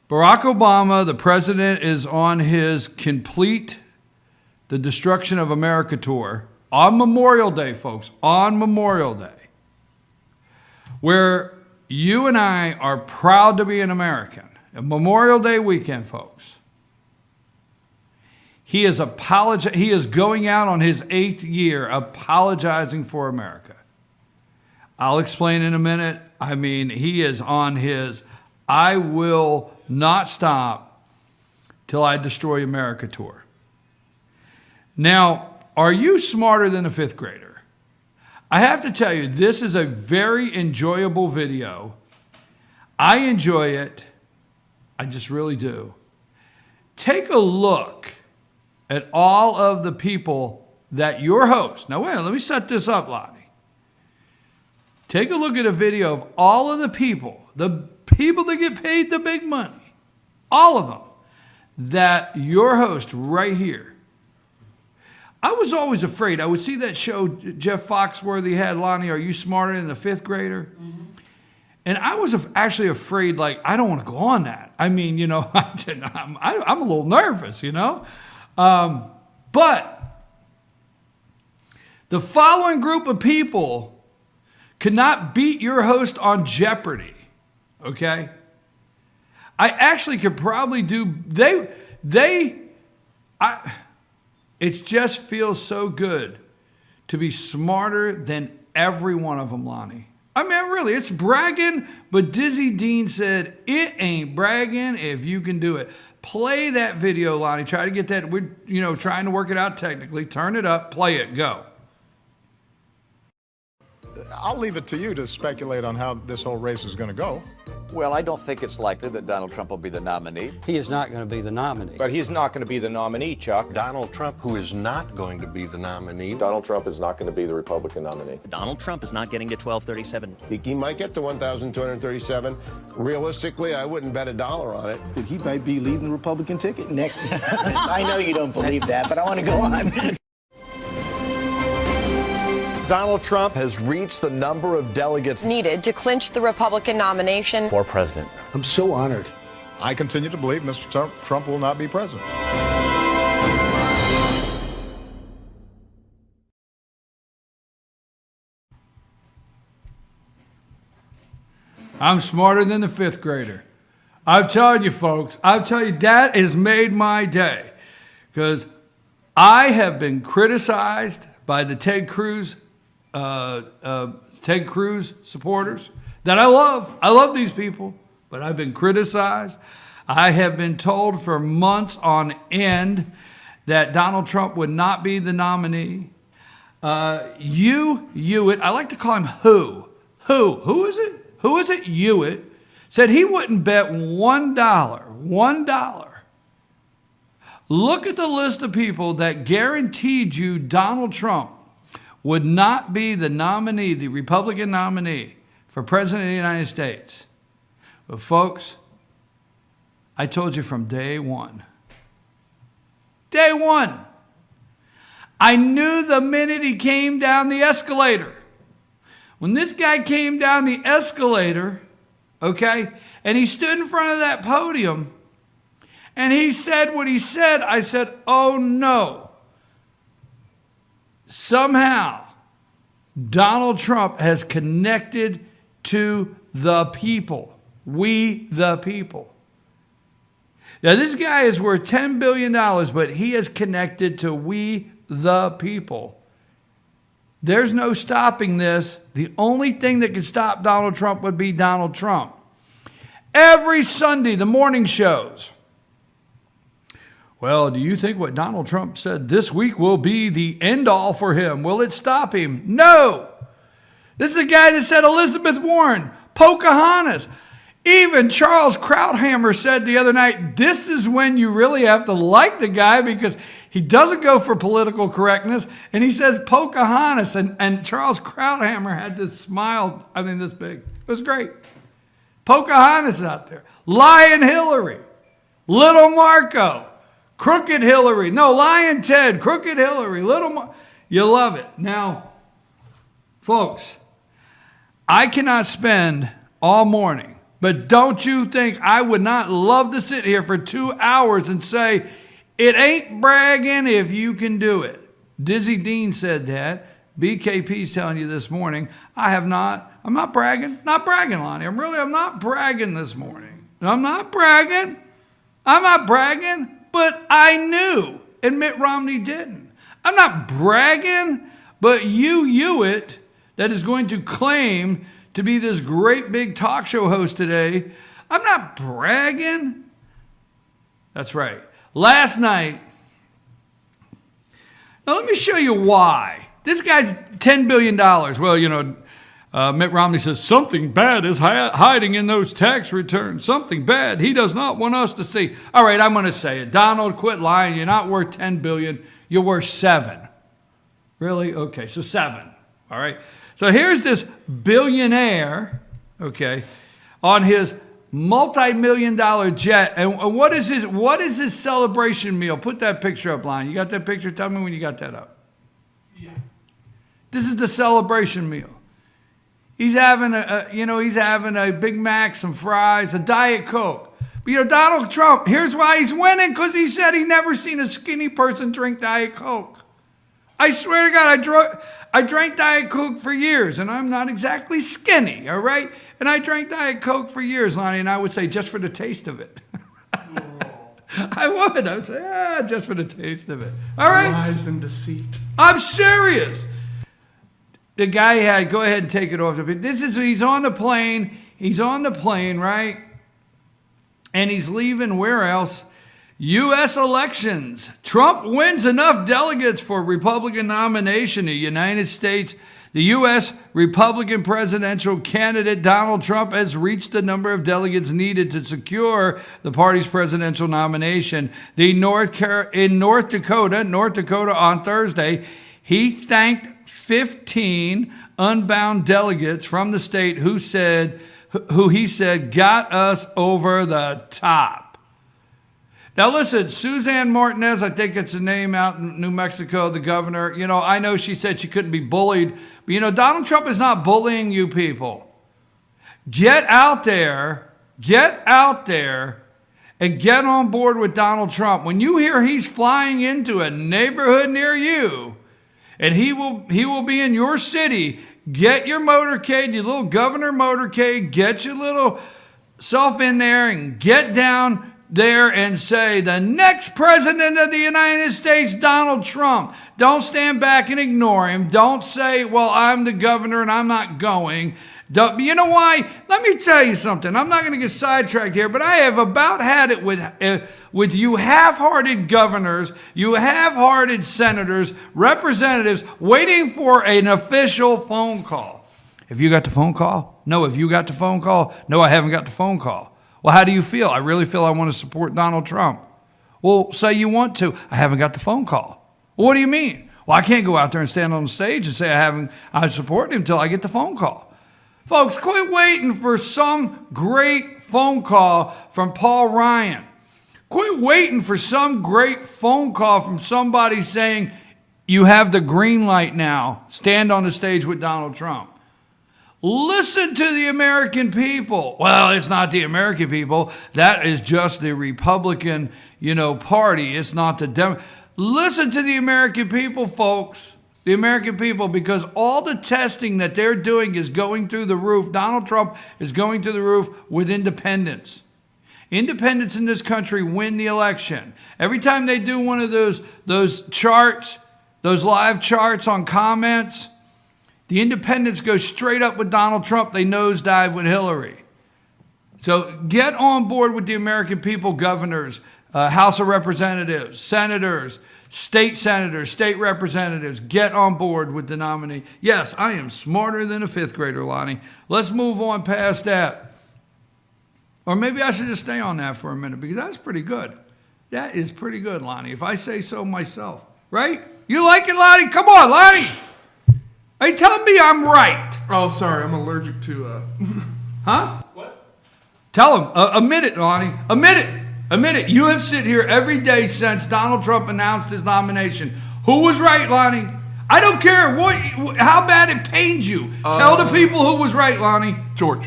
Barack Obama, the president, is on his Complete the Destruction of America tour on Memorial Day, folks, on Memorial Day, where you and I are proud to be an American. Memorial Day weekend, folks. He is going out on his 8th year apologizing for America. I'll explain in a minute. I mean, he is on his I will not stop till I destroy America tour. Now, are you smarter than a 5th grader? I have to tell you, this is a very enjoyable video. I enjoy it. I just really do. Take a look at all of the people that your host. Now, wait, let me set this up, Lonnie. Take a look at a video of all of the people that get paid the big money, all of them, that your host right here. I was always afraid. I would see that show Jeff Foxworthy had, Lonnie, Are You Smarter Than a 5th Grader? Mm-hmm. And I was actually afraid, like, I don't want to go on that. I mean, you know, I'm a little nervous, you know. But the following group of people could not beat your host on Jeopardy, okay? I actually could probably do, it just feels so good to be smarter than every one of them, Lonnie. I mean, really, it's bragging, but Dizzy Dean said, it ain't bragging if you can do it. Play that video, Lonnie. Try to get that. We're, trying to work it out technically. Turn it up. Play it. Go. I'll leave it to you to speculate on how this whole race is going to go. Well, I don't think it's likely that Donald Trump will be the nominee. He is not going to be the nominee. But he's not going to be the nominee, Chuck. Donald Trump, who is not going to be the nominee. Donald Trump is not going to be the Republican nominee. Donald Trump is not getting to 1237. He might get to 1,237. Realistically, I wouldn't bet $1 on it. He might be leading the Republican ticket next. I know you don't believe that, but I want to go on. Donald Trump has reached the number of delegates needed to clinch the Republican nomination for president. I'm so honored. I continue to believe Mr. Trump will not be president. I'm smarter than the 5th grader. I'm telling you, folks, that has made my day. Because I have been criticized by the Ted Cruz supporters that I love. I love these people, but I've been criticized. I have been told for months on end that Donald Trump would not be the nominee. Hewitt, I like to call him Who is it? Who is it? Hewitt said he wouldn't bet $1. Look at the list of people that guaranteed you Donald Trump would not be the nominee, the Republican nominee for president of the United States. But folks, I told you from day one. Day one. I knew the minute he came down the escalator. When this guy came down the escalator, okay, and he stood in front of that podium, and he said what he said, I said, oh no. Somehow, Donald Trump has connected to the people. We the people. Now, this guy is worth $10 billion, but he is connected to we the people. There's no stopping this. The only thing that could stop Donald Trump would be Donald Trump. Every Sunday, the morning shows. Well, do you think what Donald Trump said this week will be the end all for him? Will it stop him? No. This is a guy that said Elizabeth Warren, Pocahontas. Even Charles Krauthammer said the other night, this is when you really have to like the guy because he doesn't go for political correctness. And he says Pocahontas. And Charles Krauthammer had this smile, this big. It was great. Pocahontas out there. Lion Hillary. Little Marco. Crooked Hillary. No, Lion Ted. Crooked Hillary. You love it. Now, folks, I cannot spend all morning But don't you think I would not love to sit here for 2 hours and say, it ain't bragging if you can do it. Dizzy Dean said that. BKP's telling you this morning, I'm not bragging. Not bragging, Lonnie. I'm not bragging this morning. I'm not bragging, but I knew, and Mitt Romney didn't. I'm not bragging, but you Hewitt, that is going to claim to be this great big talk show host today, I'm not bragging. That's right. Last night, now let me show you why. This guy's $10 billion. Well, Mitt Romney says something bad is hiding in those tax returns. Something bad he does not want us to see. All right, I'm going to say it. Donald, quit lying. You're not worth $10 billion. You're worth 7. Really? Okay, so 7. All right. So here's this billionaire, okay, on his multi-million-dollar jet. And what is his celebration meal? Put that picture up, Line. You got that picture? Tell me when you got that up. Yeah. This is the celebration meal. He's having a Big Mac, some fries, a Diet Coke. But Donald Trump, here's why he's winning, because he said he never seen a skinny person drink Diet Coke. I swear to God, I drank Diet Coke for years, and I'm not exactly skinny, all right? And I drank Diet Coke for years, Lonnie, and I would say just for the taste of it. I would say, just for the taste of it. All right? Lies and deceit. I'm serious. The guy go ahead and take it off. He's on the plane, right? And he's leaving where else? U.S. elections. Trump wins enough delegates for Republican nomination. The United States, the U.S. Republican presidential candidate Donald Trump has reached the number of delegates needed to secure the party's presidential nomination. In North Dakota on Thursday, he thanked 15 unbound delegates from the state who he said got us over the top. Now listen, Suzanne Martinez, I think it's a name out in New Mexico, the governor. I know she said she couldn't be bullied, but Donald Trump is not bullying you people. Get out there and get on board with Donald Trump. When you hear he's flying into a neighborhood near you, and he will be in your city, get your motorcade, your little governor motorcade, get your little self in there and get down there and say, the next president of the United States, Donald Trump. Don't stand back and ignore him. Don't say, well, I'm the governor and I'm not going. You know why? Let me tell you something. I'm not going to get sidetracked here, but I have about had it with you half-hearted governors, you half-hearted senators, representatives waiting for an official phone call. Have you got the phone call? No. Have you got the phone call? No, I haven't got the phone call. Well, how do you feel? I really feel I want to support Donald Trump. Well, say you want to. I haven't got the phone call. Well, what do you mean? Well, I can't go out there and stand on the stage and say I support him until I get the phone call. Folks, quit waiting for some great phone call from Paul Ryan. Quit waiting for some great phone call from somebody saying, you have the green light now. Stand on the stage with Donald Trump. Listen to the American people. Well, it's not the American people. That is just the Republican, party. It's not the Democrat. Listen to the American people, folks. The American people, because all the testing that they're doing is going through the roof. Donald Trump is going through the roof with independents. Independents in this country win the election. Every time they do one of those charts, those live charts on comments, the independents go straight up with Donald Trump. They nosedive with Hillary. So get on board with the American people, governors, House of Representatives, senators, state representatives. Get on board with the nominee. Yes, I am smarter than a 5th grader, Lonnie. Let's move on past that. Or maybe I should just stay on that for a minute, because that's pretty good. That is pretty good, Lonnie, if I say so myself. Right? You like it, Lonnie? Come on, Lonnie. Are you telling me I'm right? Oh, sorry. I'm allergic to... Huh? What? Tell him. A minute, Lonnie. A minute. You have sit here every day since Donald Trump announced his nomination. Who was right, Lonnie? I don't care how bad it pains you. Tell the people who was right, Lonnie. George.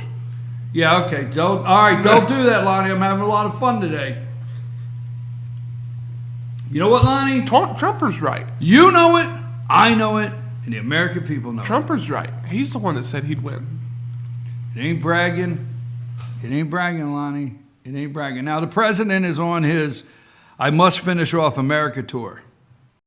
Yeah, okay. All right, don't do that, Lonnie. I'm having a lot of fun today. You know what, Lonnie? Trumper's right. You know it, I know it, and the American people know Trumper's right. He's the one that said he'd win. it. It ain't bragging. It ain't bragging, Lonnie. It ain't bragging. Now, the president is on his I Must Finish Off America tour.